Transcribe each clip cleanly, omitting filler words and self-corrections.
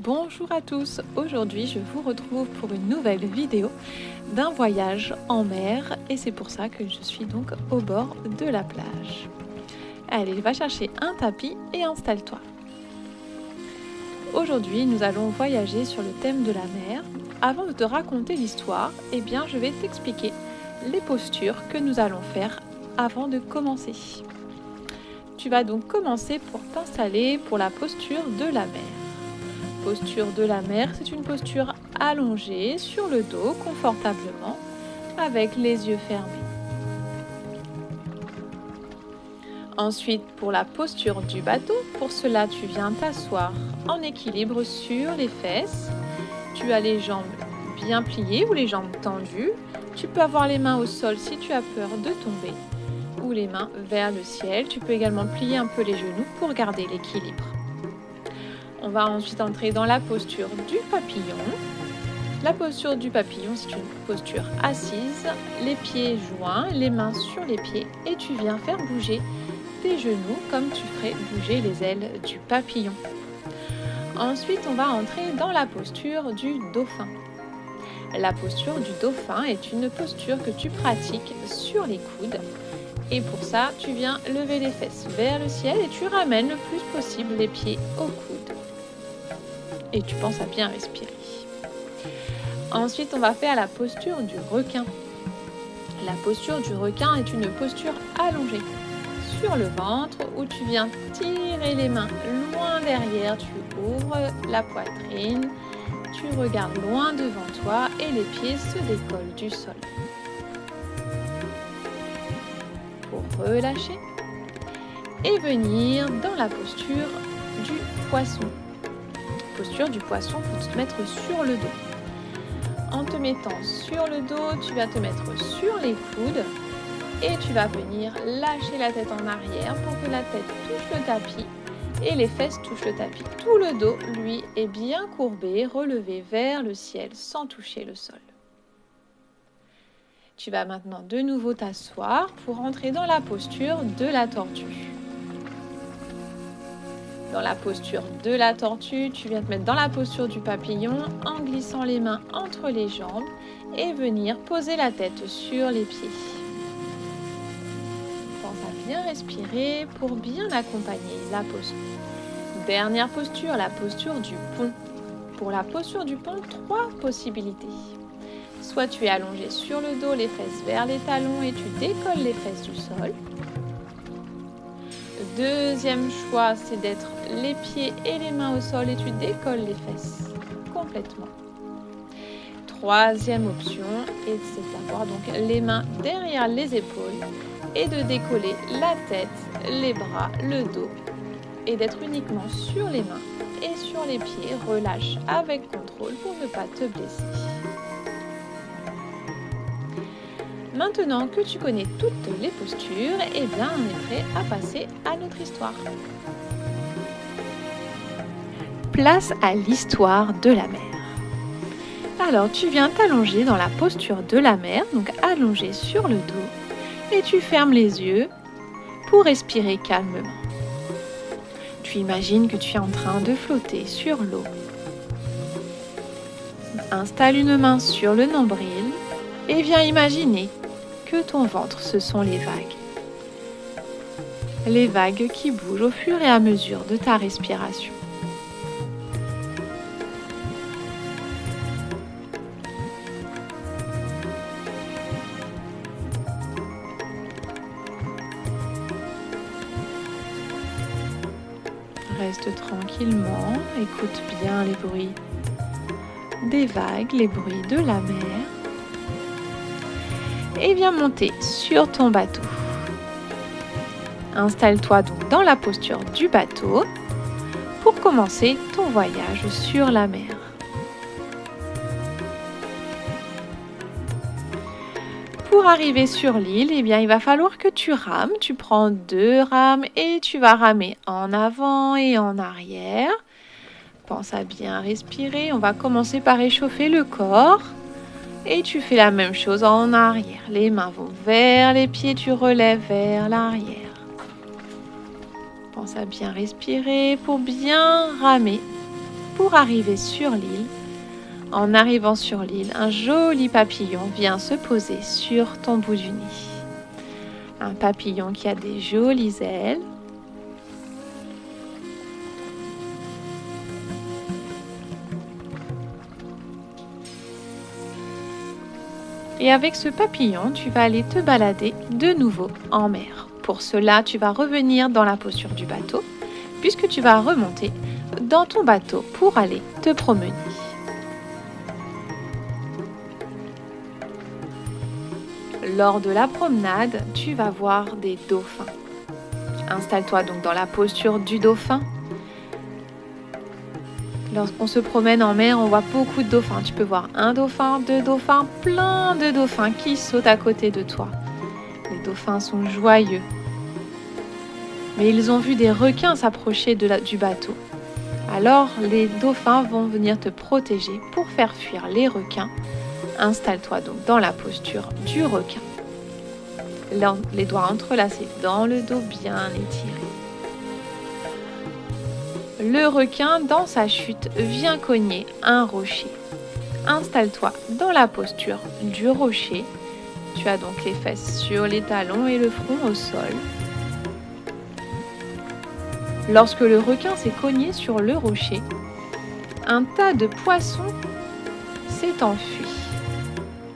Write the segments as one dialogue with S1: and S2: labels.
S1: Bonjour à tous, aujourd'hui je vous retrouve pour une nouvelle vidéo d'un voyage en mer et c'est pour ça que je suis donc au bord de la plage. Allez, va chercher un tapis et installe-toi. Aujourd'hui nous allons voyager sur le thème de la mer. Avant de te raconter l'histoire, je vais t'expliquer les postures que nous allons faire avant de commencer. Tu vas donc commencer pour t'installer pour la posture de la mer. Posture de la mer, c'est une posture allongée sur le dos confortablement avec les yeux fermés. Ensuite, pour la posture du bateau, pour cela tu viens t'asseoir en équilibre sur les fesses. Tu as les jambes bien pliées ou les jambes tendues. Tu peux avoir les mains au sol si tu as peur de tomber ou les mains vers le ciel. Tu peux également plier un peu les genoux pour garder l'équilibre. On va ensuite entrer dans la posture du papillon. La posture du papillon, c'est une posture assise, les pieds joints, les mains sur les pieds et tu viens faire bouger tes genoux comme tu ferais bouger les ailes du papillon. Ensuite, on va entrer dans la posture du dauphin. La posture du dauphin est une posture que tu pratiques sur les coudes. Et pour ça, tu viens lever les fesses vers le ciel et tu ramènes le plus possible les pieds au coude. Et tu penses à bien respirer. Ensuite, on va faire la posture du requin. La posture du requin est une posture allongée sur le ventre où tu viens tirer les mains loin derrière, tu ouvres la poitrine, tu regardes loin devant toi et les pieds se décollent du sol. Pour relâcher et venir dans la posture du poisson. Posture du poisson, il faut te mettre sur le dos. En te mettant sur le dos, tu vas te mettre sur les coudes et tu vas venir lâcher la tête en arrière pour que la tête touche le tapis et les fesses touchent le tapis. Tout le dos, lui, est bien courbé, relevé vers le ciel sans toucher le sol. Tu vas maintenant de nouveau t'asseoir pour entrer dans la posture de la tortue. Dans la posture de la tortue, tu viens te mettre dans la posture du papillon en glissant les mains entre les jambes et venir poser la tête sur les pieds. Pense à bien respirer pour bien accompagner la posture. Dernière posture, la posture du pont. Pour la posture du pont, 3 possibilités. Soit tu es allongé sur le dos, les fesses vers les talons et tu décolles les fesses du sol. Deuxième choix, c'est d'être les pieds et les mains au sol et tu décolles les fesses complètement. Troisième option, c'est d'avoir donc les mains derrière les épaules et de décoller la tête, les bras, le dos et d'être uniquement sur les mains et sur les pieds. Relâche avec contrôle pour ne pas te blesser. Maintenant que tu connais toutes les postures, on est prêt à passer à notre histoire. Place à l'histoire de la mer. Alors, tu viens t'allonger dans la posture de la mer, donc allongé sur le dos, et tu fermes les yeux pour respirer calmement. Tu imagines que tu es en train de flotter sur l'eau. Installe une main sur le nombril et viens imaginer que ton ventre, ce sont les vagues. Les vagues qui bougent au fur et à mesure de ta respiration. Reste tranquillement, écoute bien les bruits des vagues, les bruits de la mer. Et viens monter sur ton bateau. Installe-toi donc dans la posture du bateau pour commencer ton voyage sur la mer. Pour arriver sur l'île, il va falloir que tu rames. Tu prends 2 rames et tu vas ramer en avant et en arrière. Pense à bien respirer. On va commencer par échauffer le corps. Et tu fais la même chose en arrière. Les mains vont vers les pieds, tu relèves vers l'arrière. Pense à bien respirer pour bien ramer, pour arriver sur l'île. En arrivant sur l'île, un joli papillon vient se poser sur ton bout du nid. Un papillon qui a des jolies ailes. Et avec ce papillon, tu vas aller te balader de nouveau en mer. Pour cela, tu vas revenir dans la posture du bateau, puisque tu vas remonter dans ton bateau pour aller te promener. Lors de la promenade, tu vas voir des dauphins. Installe-toi donc dans la posture du dauphin. Lorsqu'on se promène en mer, on voit beaucoup de dauphins. Tu peux voir un dauphin, deux dauphins, plein de dauphins qui sautent à côté de toi. Les dauphins sont joyeux. Mais ils ont vu des requins s'approcher du bateau. Alors, les dauphins vont venir te protéger pour faire fuir les requins. Installe-toi donc dans la posture du requin. Les doigts entrelacés dans le dos, bien étirés. Le requin, dans sa chute, vient cogner un rocher. Installe-toi dans la posture du rocher. Tu as donc les fesses sur les talons et le front au sol. Lorsque le requin s'est cogné sur le rocher, un tas de poissons s'est enfui.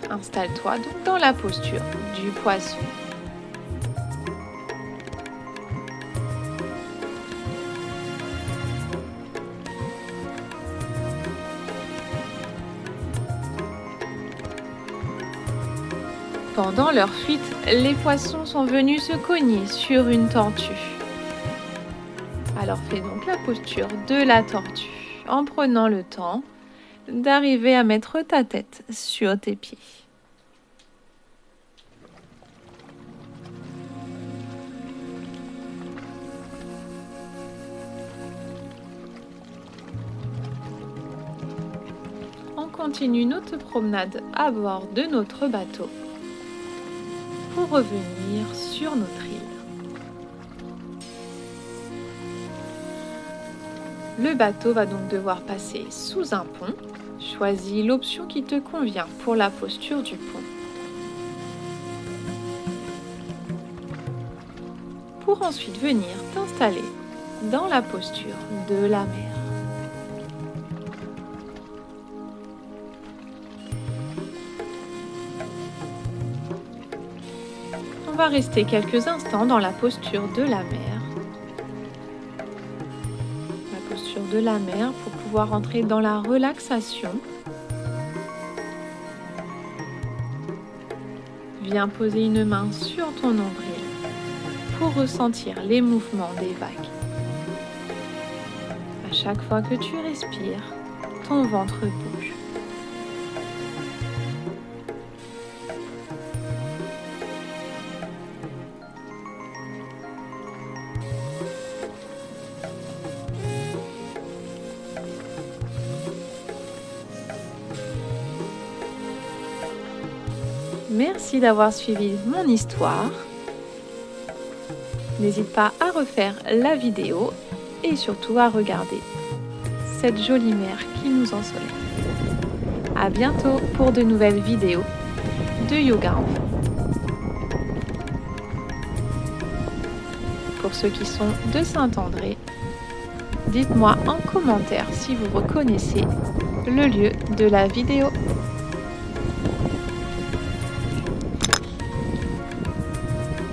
S1: Installe-toi donc dans la posture du poisson. Pendant leur fuite, les poissons sont venus se cogner sur une tortue. Alors fais donc la posture de la tortue en prenant le temps d'arriver à mettre ta tête sur tes pieds. On continue notre promenade à bord de notre bateau pour revenir sur notre île. Le bateau va donc devoir passer sous un pont. Choisis l'option qui te convient pour la posture du pont. Pour ensuite venir t'installer dans la posture de la mer. On va rester quelques instants dans la posture de la mer. La posture de la mer pour pouvoir entrer dans la relaxation. Viens poser une main sur ton nombril pour ressentir les mouvements des vagues. À chaque fois que tu respires, ton ventre bouge. Merci d'avoir suivi mon histoire. N'hésite pas à refaire la vidéo et surtout à regarder cette jolie mer qui nous ensoleille. À bientôt pour de nouvelles vidéos de yoga enfant. Pour ceux qui sont de Saint-André, dites-moi en commentaire si vous reconnaissez le lieu de la vidéo.